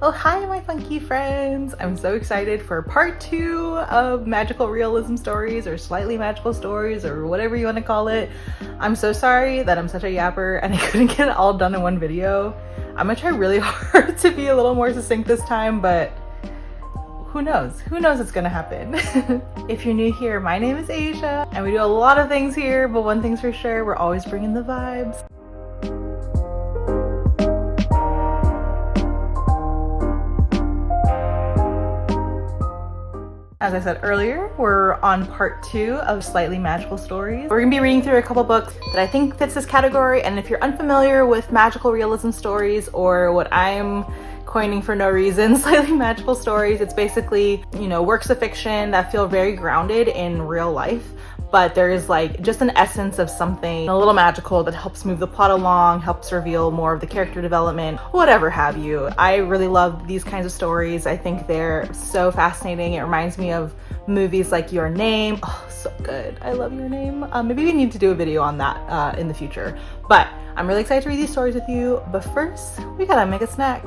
Oh, hi, my funky friends! I'm so excited for part 2 of magical realism stories, or slightly magical stories, or whatever you want to call it. I'm so sorry that I'm such a yapper and I couldn't get it all done in one video. I'm gonna try really hard to be a little more succinct this time, but who knows? Who knows what's gonna happen? If you're new here, my name is Asia, and we do a lot of things here, but one thing's for sure, we're always bringing the vibes. As I said earlier, we're on part 2 of slightly magical stories. We're gonna be reading through a couple books that I think fits this category, and if you're unfamiliar with magical realism stories, or what I'm coining for no reason, slightly magical stories, it's basically, you know, works of fiction that feel very grounded in real life, but there's like just an essence of something a little magical that helps move the plot along, helps reveal more of the character development, whatever have you. I really love these kinds of stories. I think they're so fascinating. It reminds me of movies like Your Name. Oh, so good. I love Your Name. Maybe we need to do a video on that in the future. But I'm really excited to read these stories with you. But first, we gotta make a snack.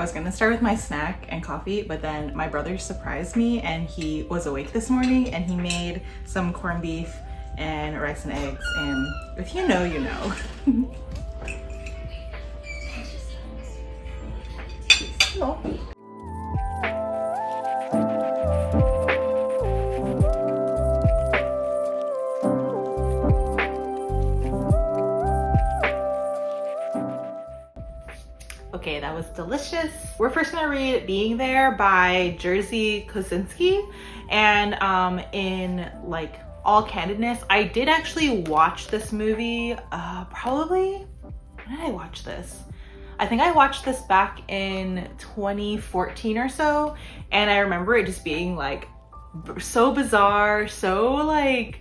was gonna start with my snack and coffee, but then my brother surprised me and he was awake this morning and he made some corned beef and rice and eggs, and if you know, you know. Hello. Okay, that was delicious. We're first gonna read Being There by Jerzy Kosinski. And in like all candidness, I did actually watch this movie probably, when did I watch this? I think I watched this back in 2014 or so. And I remember it just being like so bizarre, so like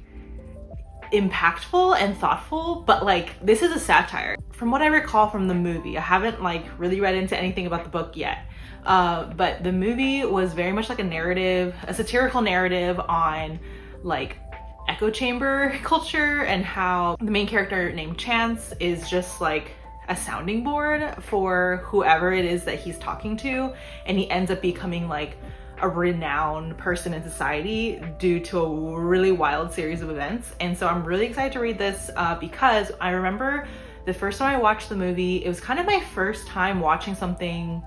impactful and thoughtful, but like this is a satire. From what I recall from the movie, I haven't like really read into anything about the book yet, but the movie was very much like a narrative, a satirical narrative on like echo chamber culture and how the main character named Chance is just like a sounding board for whoever it is that he's talking to, and he ends up becoming like a renowned person in society due to a really wild series of events. And so I'm really excited to read this because I remember the first time I watched the movie, it was kind of my first time watching something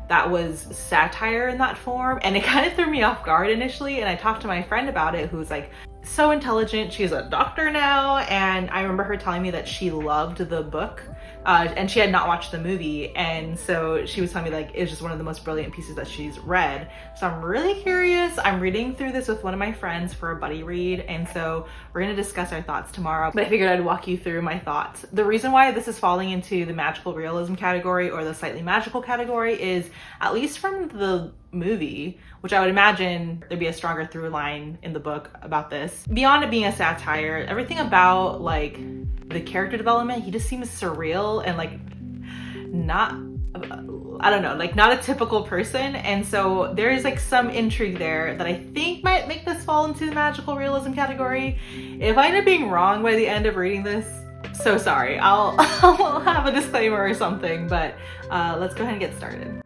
that was satire in that form, and it kind of threw me off guard initially. And I talked to my friend about it, who's like so intelligent, she's a doctor now, and I remember her telling me that she loved the book and she had not watched the movie, and so she was telling me like it's just one of the most brilliant pieces that she's read. So I'm really curious. I'm reading through this with one of my friends for a buddy read, and so we're gonna discuss our thoughts tomorrow, but I figured I'd walk you through my thoughts. The reason why this is falling into the magical realism category or the slightly magical category is, at least from the movie, which I would imagine there'd be a stronger through line in the book about this, beyond it being a satire, everything about like the character development, he just seems surreal and like not, I don't know, like not a typical person. And so there's like some intrigue there that I think might make this fall into the magical realism category. If I end up being wrong by the end of reading this, so sorry. I'll have a disclaimer or something, but let's go ahead and get started.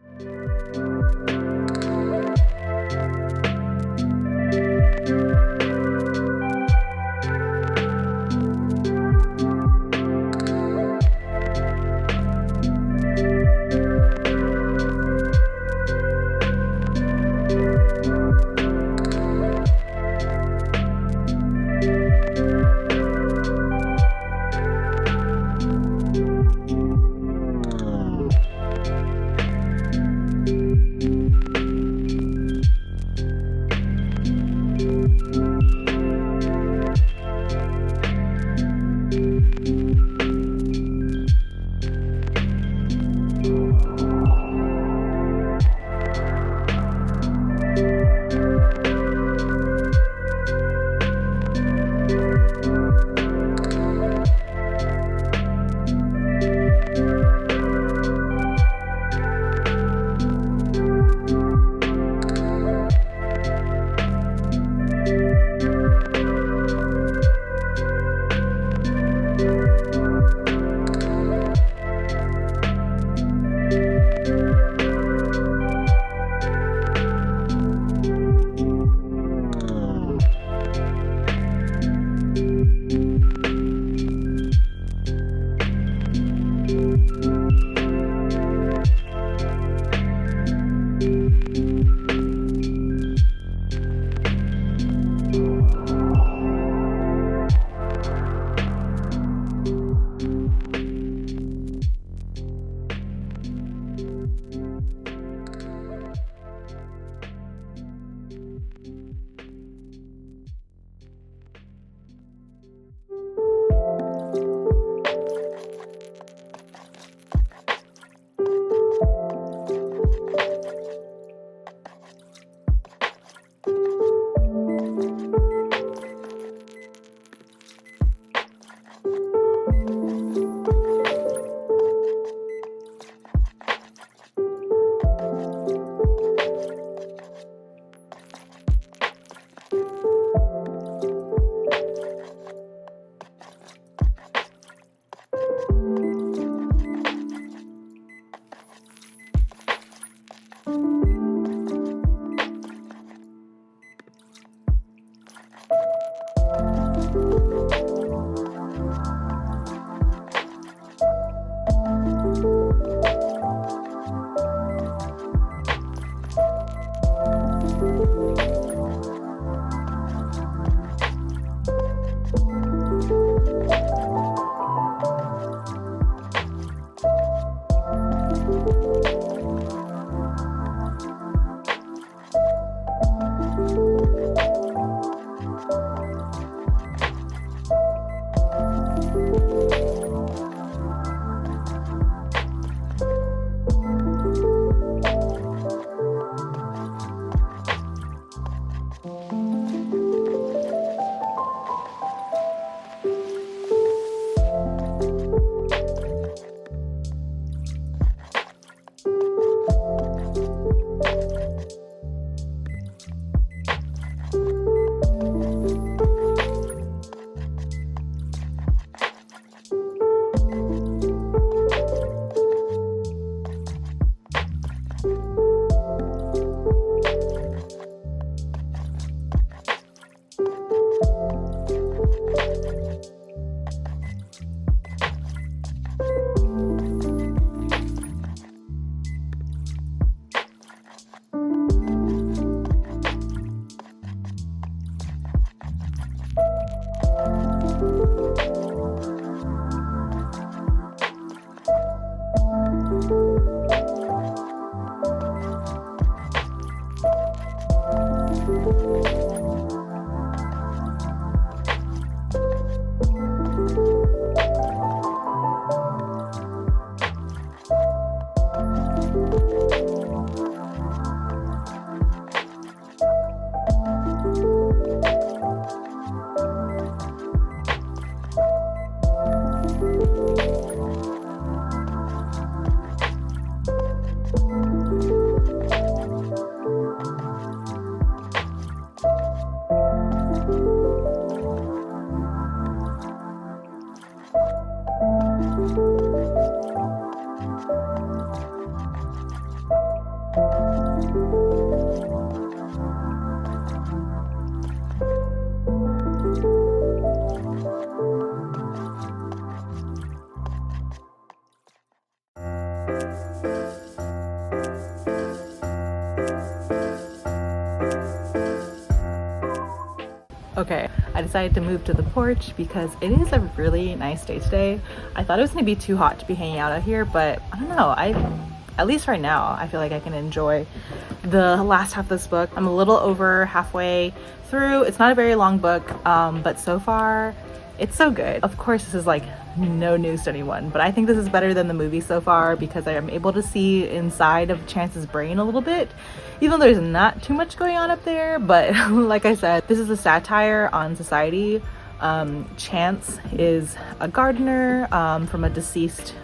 Okay, I decided to move to the porch because it is a really nice day today. I thought it was gonna be too hot to be hanging out here, but I don't know, at least right now, I feel like I can enjoy the last half of this book. I'm a little over halfway through. It's not a very long book, but so far, it's so good. Of course, this is like no news to anyone, but I think this is better than the movie so far because I am able to see inside of Chance's brain a little bit, even though there's not too much going on up there. But like I said, this is a satire on society. Chance is a gardener from a deceased,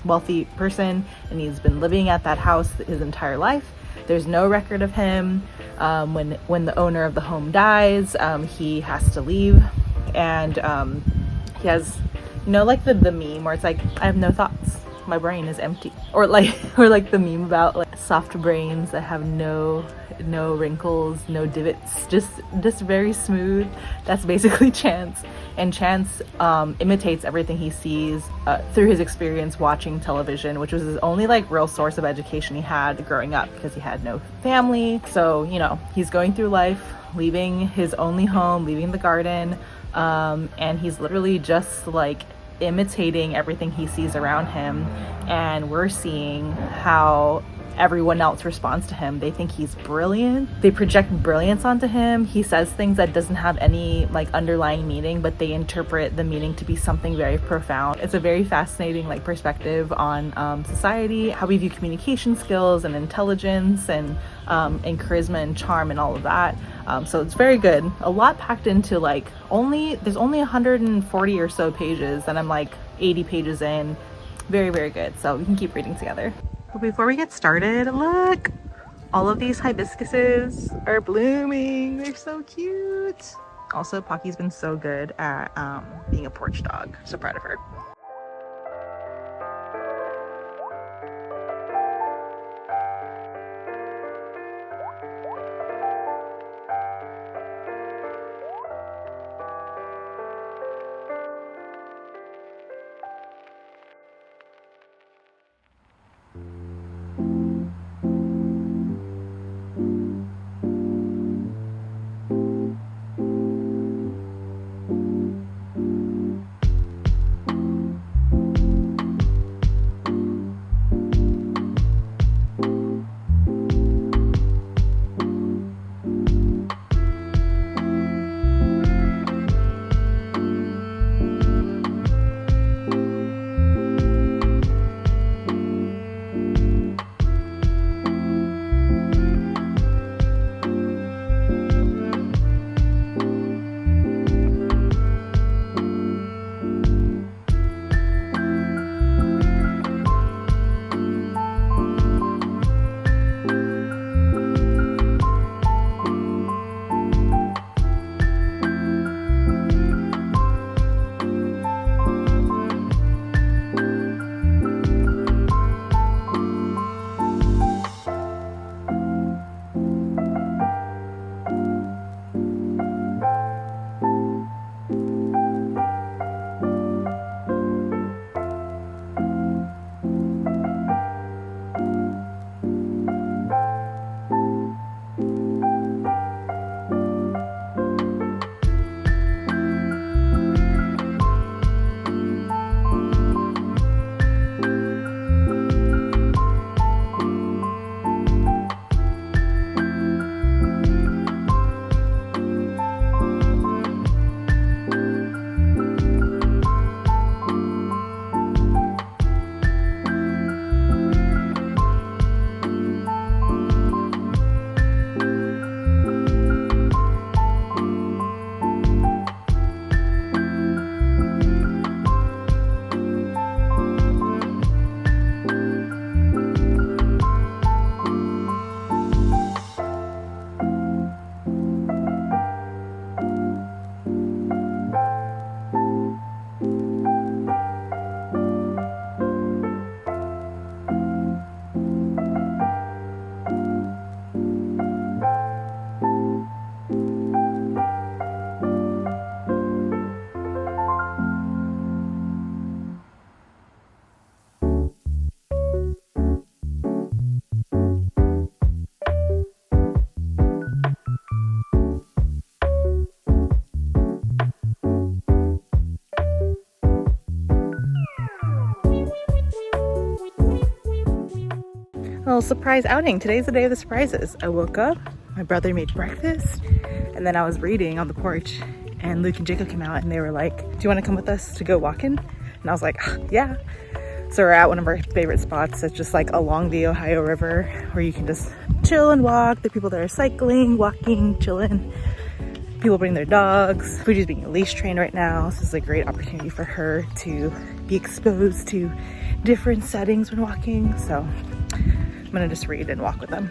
wealthy person, and he's been living at that house his entire life. There's no record of him. When the owner of the home dies, he has to leave, and he has, like the meme where it's like, I have no thoughts, my brain is empty, or like the meme about like soft brains that have no wrinkles, no divots, just very smooth. That's basically Chance. And Chance imitates everything he sees through his experience watching television, which was his only like real source of education he had growing up because he had no family. So he's going through life, leaving his only home, leaving the garden, and he's literally just like imitating everything he sees around him. And we're seeing how everyone else responds to him. They think he's brilliant. They project brilliance onto him. He says things that doesn't have any like underlying meaning, but they interpret the meaning to be something very profound. It's a very fascinating like perspective on society, how we view communication skills and intelligence and charisma and charm and all of that. So it's very good. A lot packed into like there's only 140 or so pages, and I'm like 80 pages in. Very, very good. So we can keep reading together. But before we get started, look, all of these hibiscuses are blooming. They're so cute. Also, Pocky's been so good at being a porch dog. So proud of her. little surprise outing. Today's the day of the surprises. I woke up, my brother made breakfast, and then I was reading on the porch, and Luke and Jacob came out and they were like, do you want to come with us to go walking? And I was like, yeah. So we're at one of our favorite spots. It's just like along the Ohio River where you can just chill and walk. The people that are cycling, walking, chilling. People bring their dogs. Fuji's being leash trained right now. So this is a great opportunity for her to be exposed to different settings when walking. So I'm gonna just read and walk with them.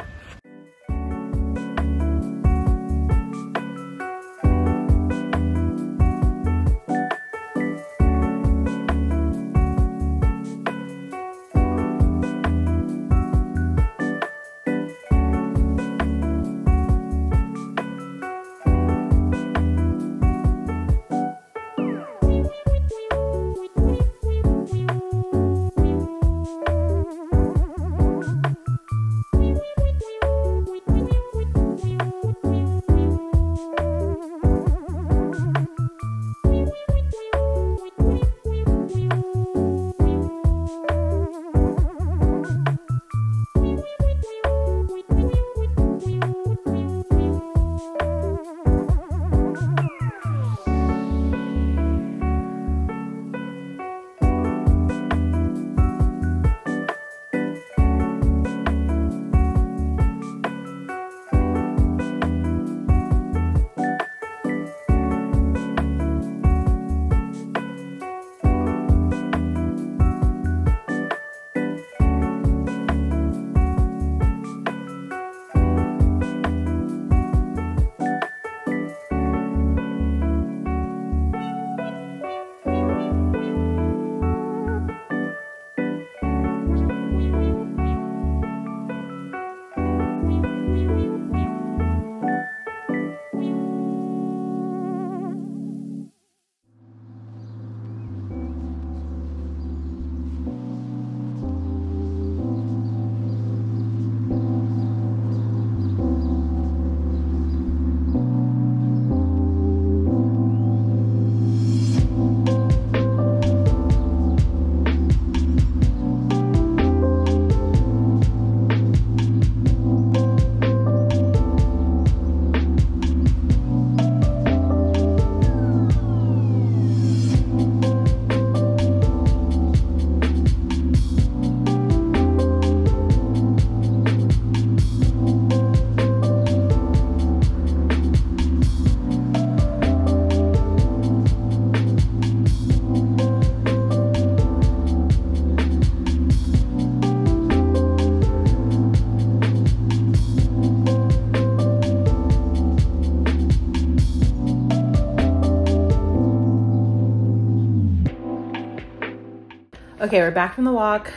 Okay, we're back from the walk.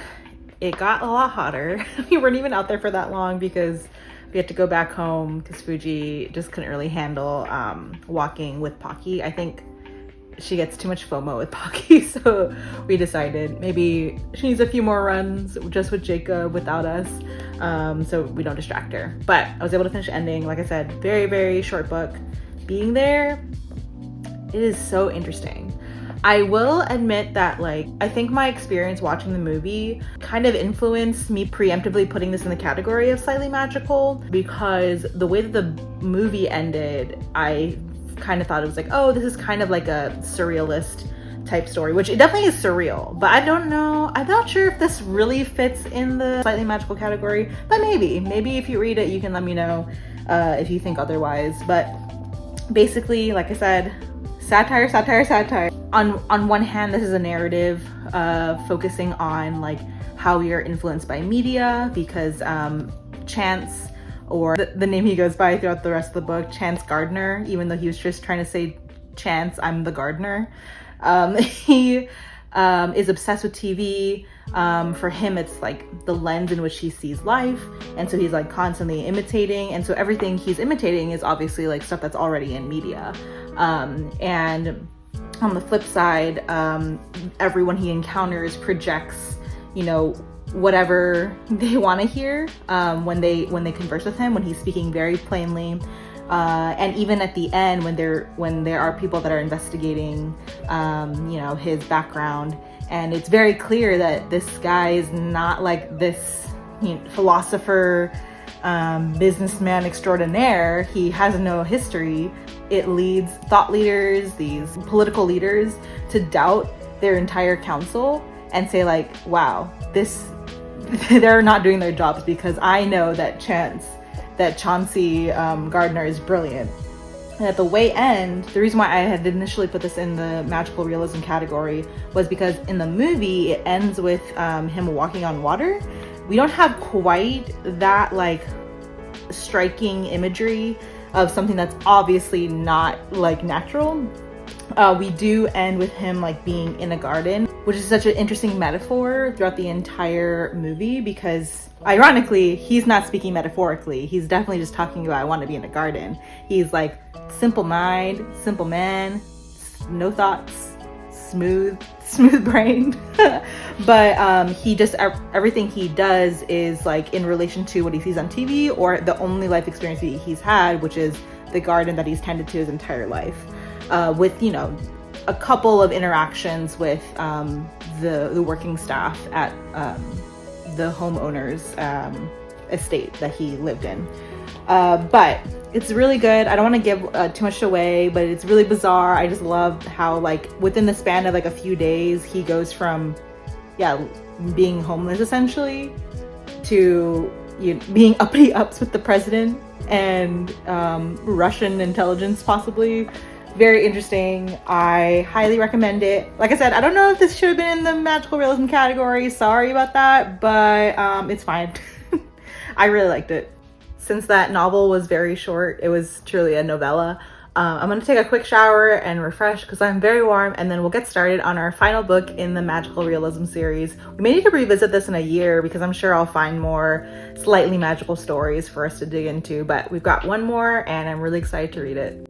It got a lot hotter. We weren't even out there for that long because we had to go back home because Fuji just couldn't really handle walking with Pocky. I think she gets too much FOMO with Pocky, so we decided maybe she needs a few more runs just with Jacob without us, so we don't distract her. But I was able to finish ending. Like I said, very, very short book. Being there, it is so interesting. I will admit that, like, I think my experience watching the movie kind of influenced me preemptively putting this in the category of slightly magical, because the way that the movie ended, I kind of thought it was like, oh, this is kind of like a surrealist type story, which it definitely is surreal, but I don't know. I'm not sure if this really fits in the slightly magical category, but maybe if you read it, you can let me know if you think otherwise. But basically, like I said, satire. On one hand, this is a narrative focusing on like how we are influenced by media, because Chance, or the name he goes by throughout the rest of the book, Chance Gardner, even though he was just trying to say Chance, I'm the gardener. He is obsessed with TV. For him, it's like the lens in which he sees life, and so he's like constantly imitating, and so everything he's imitating is obviously like stuff that's already in media. And on the flip side, everyone he encounters projects, you know, whatever they want to hear when they converse with him, when he's speaking very plainly. And even at the end, when there are people that are investigating, you know, his background, and it's very clear that this guy is not like this philosopher, businessman extraordinaire, he has no history. It leads thought leaders, these political leaders, to doubt their entire council and say like, wow, they're not doing their jobs because I know that Chauncey Gardiner is brilliant. And at the way end, the reason why I had initially put this in the magical realism category was because in the movie, it ends with him walking on water. We don't have quite that like striking imagery of something that's obviously not like natural. We do end with him like being in a garden, which is such an interesting metaphor throughout the entire movie because ironically, he's not speaking metaphorically. He's definitely just talking about, I want to be in a garden. He's like simple mind, simple man, no thoughts, smooth brained. But he just, everything he does is like in relation to what he sees on TV or the only life experience he's had, which is the garden that he's tended to his entire life. With, you know, a couple of interactions with the working staff at the homeowner's estate that he lived in. But it's really good. I don't want to give too much away, but it's really bizarre. I just love how like within the span of like a few days, he goes from, being homeless essentially to being uppity ups with the president and Russian intelligence possibly. Very interesting. I highly recommend it. Like I said, I don't know if this should have been in the magical realism category. Sorry about that, but it's fine. I really liked it. Since that novel was very short, it was truly a novella. I'm gonna take a quick shower and refresh because I'm very warm, and then we'll get started on our final book in the magical realism series. We may need to revisit this in a year because I'm sure I'll find more slightly magical stories for us to dig into, but we've got one more and I'm really excited to read it.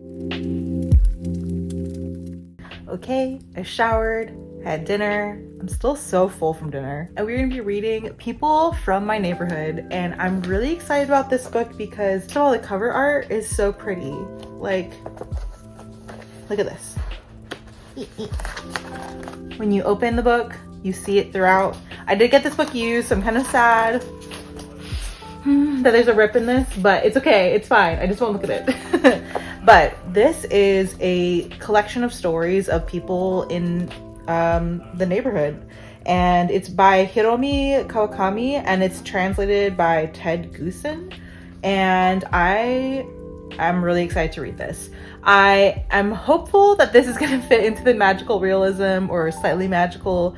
Okay, I showered, had dinner. I'm still so full from dinner. And we're gonna be reading People from My Neighborhood. And I'm really excited about this book because first of all, the cover art is so pretty. Like, look at this. When you open the book, you see it throughout. I did get this book used, so I'm kind of sad that there's a rip in this, but it's okay, it's fine. I just won't look at it. But this is a collection of stories of people in the neighborhood, and it's by Hiromi Kawakami, and it's translated by Ted Goosen, and I'm really excited to read this. I am hopeful that this is going to fit into the magical realism or slightly magical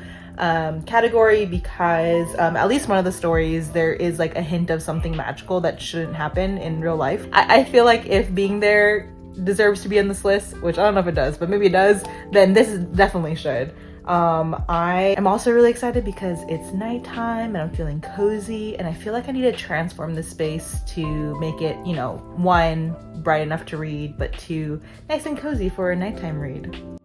category because at least one of the stories there is like a hint of something magical that shouldn't happen in real life. I feel like if being there deserves to be on this list, which I don't know if it does, but maybe it does, then this definitely should. I am also really excited because it's nighttime and I'm feeling cozy, and I feel like I need to transform this space to make it, you know, one, bright enough to read, but two, nice and cozy for a nighttime read.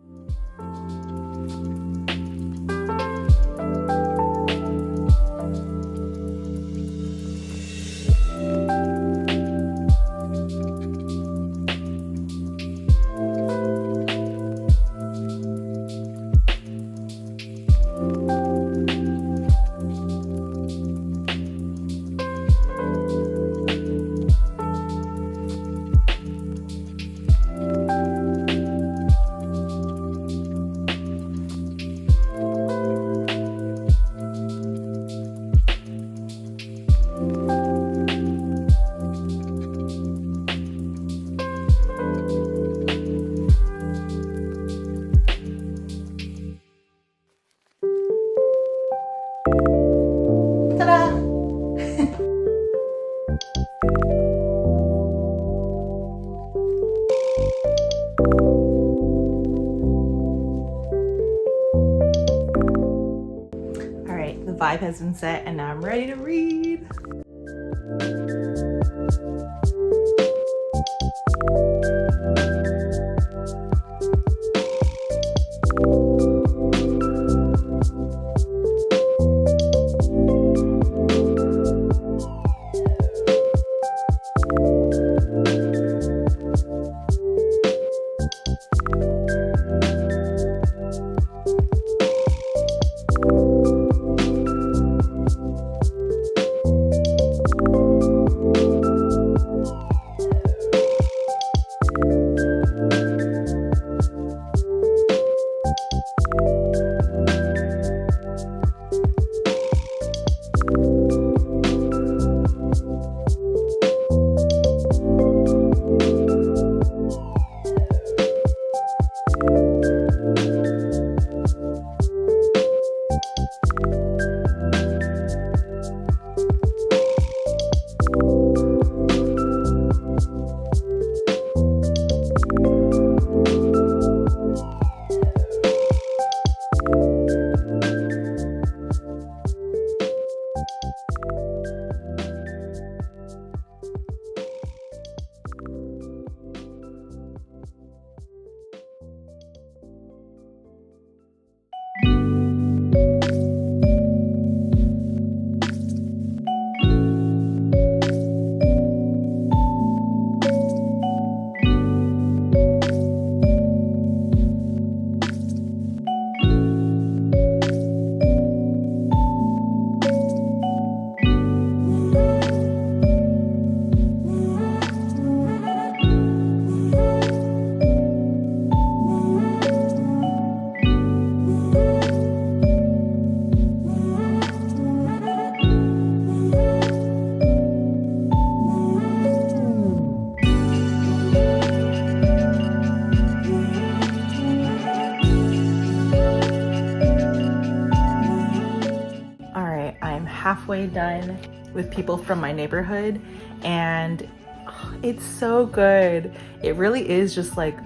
Vibe has been set and now I'm ready to read. halfway done with people from my neighborhood, and it's so good. It really is just like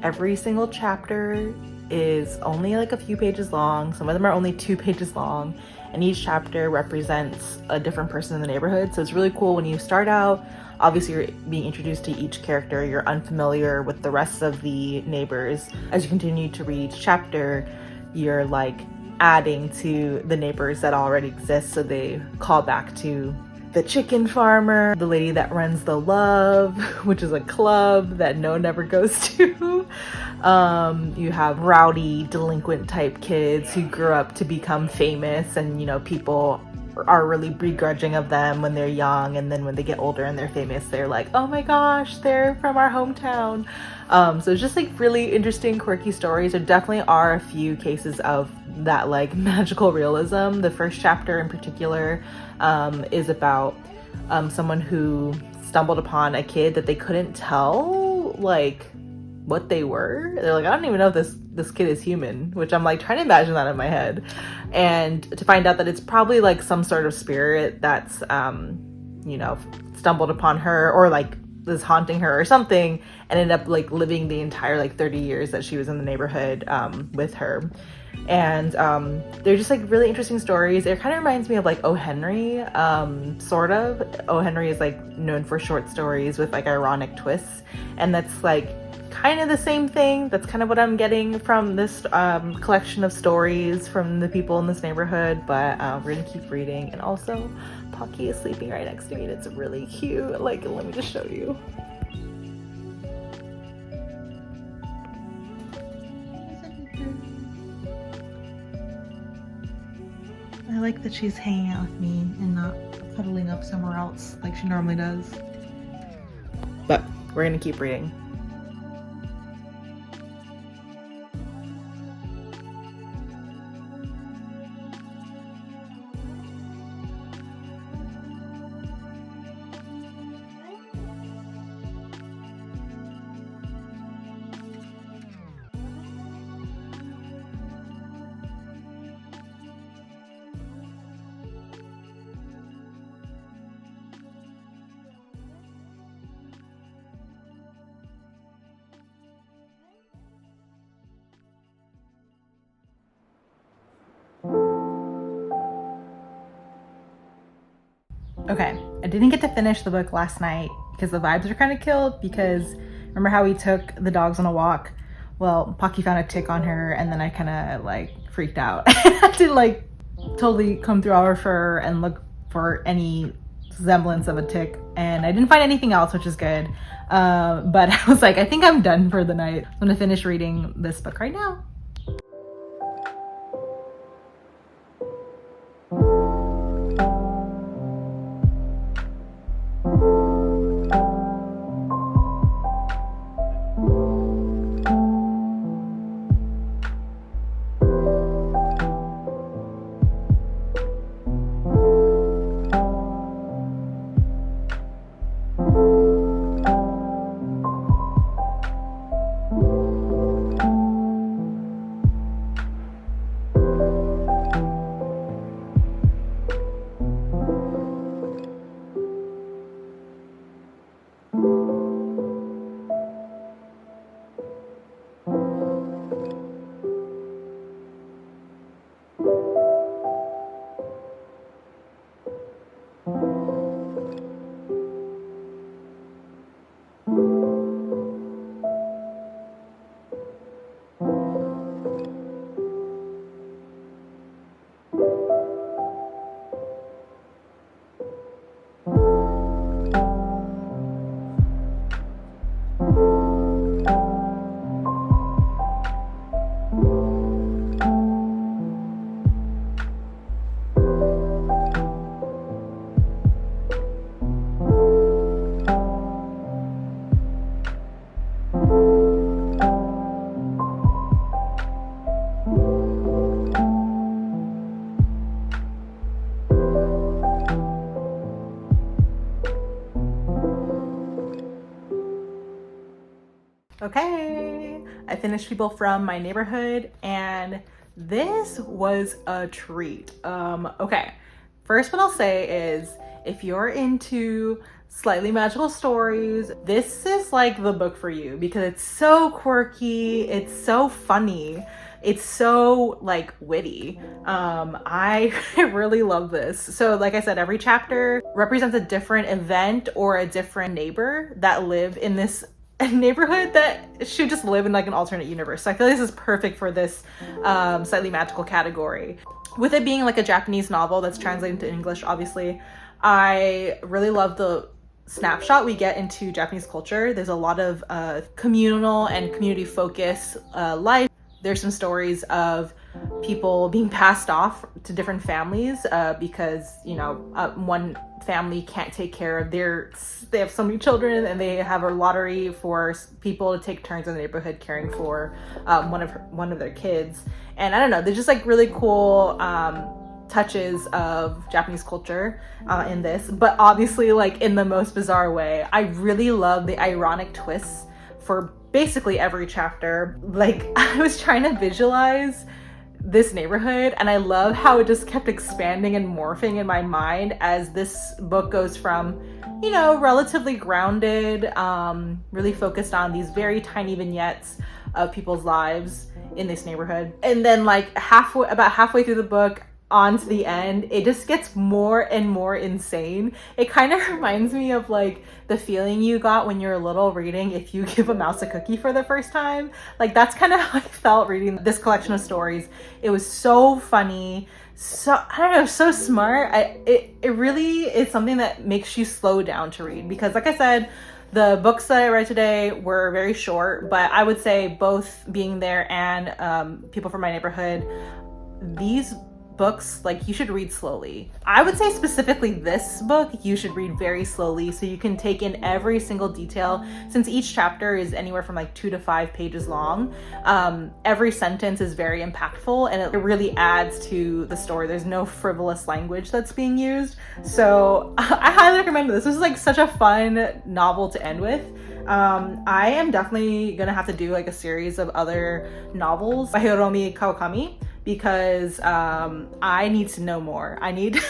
every single chapter is only like a few pages long. Some of them are only 2 pages long, and each chapter represents a different person in the neighborhood. So it's really cool when you start out. Obviously, you're being introduced to each character. You're unfamiliar with the rest of the neighbors. As you continue to read each chapter, you're like adding to the neighbors that already exist. So they call back to the chicken farmer, the lady that runs the Love, which is a club that no one ever goes to. You have rowdy, delinquent type kids who grew up to become famous, and you know, people are really begrudging of them when they're young, and then when they get older and they're famous, they're like, oh my gosh, they're from our hometown. So it's just like really interesting, quirky stories. There definitely are a few cases of that like magical realism. The first chapter in particular is about someone who stumbled upon a kid that they couldn't tell like what they were. They're like, I don't even know if this kid is human, which I'm like trying to imagine that in my head, and to find out that it's probably like some sort of spirit that's you know, stumbled upon her or like is haunting her or something, and ended up like living the entire like 30 years that she was in the neighborhood with her. And they're just like really interesting stories. It kind of reminds me of like O. Henry, sort of. O. Henry is like known for short stories with like ironic twists, and that's like kind of the same thing. That's kind of what I'm getting from this collection of stories from the people in this neighborhood. But we're gonna keep reading. And also, Pocky is sleeping right next to me, and it's really cute. Like, let me just show you. I like that she's hanging out with me and not cuddling up somewhere else like she normally does. But we're gonna keep reading. Okay, I didn't get to finish the book last night because the vibes are kind of killed, because remember how we took the dogs on a walk? Well, Pocky found a tick on her, and then I kind of like freaked out. I had to like totally comb through all her fur and look for any semblance of a tick, and I didn't find anything else, which is good. But I was like, I think I'm done for the night. I'm gonna finish reading this book right now. Okay, I finished People from My Neighborhood, and this was a treat. Okay, First, what I'll say is, if you're into slightly magical stories, this is like the book for you because it's so quirky, it's so funny, it's so like witty. I really love this. So like I said, every chapter represents a different event or a different neighbor that live in this neighborhood that should just live in like an alternate universe. So I feel like this is perfect for this slightly magical category. With it being like a Japanese novel that's translated to English, obviously, I really love the snapshot we get into Japanese culture. There's a lot of communal and community focused life. There's some stories of people being passed off to different families because, you know, one family can't take care of they have so many children, and they have a lottery for people to take turns in the neighborhood caring for one of their kids. And I don't know, they're just like really cool touches of Japanese culture in this, but obviously like in the most bizarre way. I really love the ironic twists for basically every chapter. Like, I was trying to visualize this neighborhood, and I love how it just kept expanding and morphing in my mind as this book goes from, you know, relatively grounded, really focused on these very tiny vignettes of people's lives in this neighborhood, and then like about halfway through the book on to the end, it just gets more and more insane. It kind of reminds me of like the feeling you got when you're little reading If You Give a Mouse a Cookie for the first time. Like, that's kind of how I felt reading this collection of stories. It was so funny, so, I don't know, so smart. It really is something that makes you slow down to read, because like I said, the books that I read today were very short, but I would say both Being There and People from My Neighborhood, these books, like, you should read slowly. I would say specifically this book, you should read very slowly so you can take in every single detail. Since each chapter is anywhere from like 2 to 5 pages long, every sentence is very impactful, and it really adds to the story. There's no frivolous language that's being used. So I highly recommend this. This is like such a fun novel to end with. I am definitely gonna have to do like a series of other novels by Hiromi Kawakami, because I need to know more. I need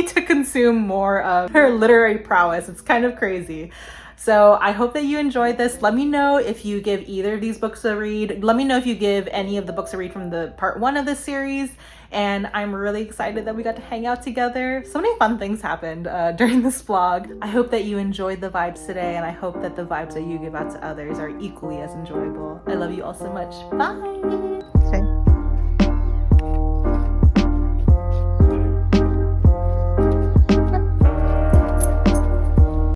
to consume more of her literary prowess. It's kind of crazy. So I hope that you enjoyed this. Let me know if you give either of these books a read. Let me know if you give any of the books a read from the part 1 of this series. And I'm really excited that we got to hang out together. So many fun things happened during this vlog. I hope that you enjoyed the vibes today, and I hope that the vibes that you give out to others are equally as enjoyable. I love you all so much. Bye!